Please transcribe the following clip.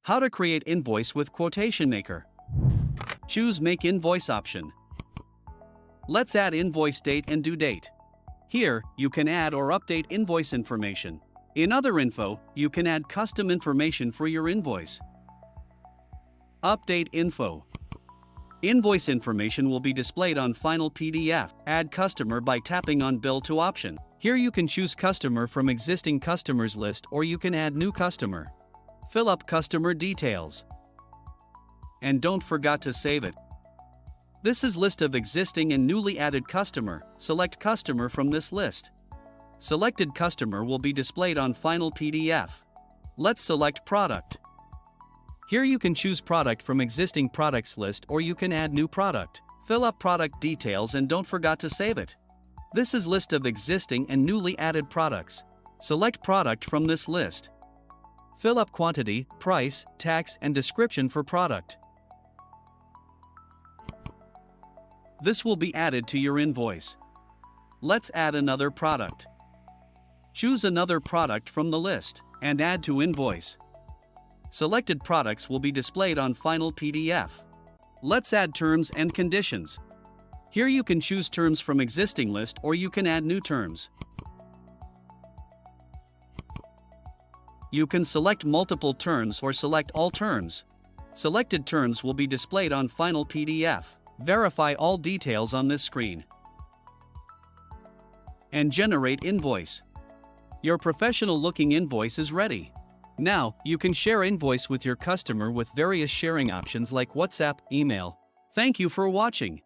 How to create invoice with Quotation Maker. Choose Make Invoice option. Let's add invoice date and due date. Here, you can add or update invoice information. In Other Info, you can add custom information for your invoice. Update info. Invoice information will be displayed on final PDF. Add customer by tapping on Bill to option. Here you can choose customer from existing customers list, or you can add new customer. Fill up customer details. And don't forget to save it. This is list of existing and newly added customer. Select customer from this list. Selected customer will be displayed on final PDF. Let's select product. Here you can choose product from existing products list, or you can add new product. Fill up product details and don't forget to save it. This is list of existing and newly added products. Select product from this list. Fill up quantity, price, tax, and description for product. This will be added to your invoice. Let's add another product. Choose another product from the list and add to invoice. Selected products will be displayed on final PDF. Let's add terms and conditions. Here you can choose terms from existing list, or you can add new terms. You can select multiple terms or select all terms. Selected terms will be displayed on final PDF. Verify all details on this screen. And generate invoice. Your professional-looking invoice is ready. Now, you can share invoice with your customer with various sharing options like WhatsApp, email. Thank you for watching.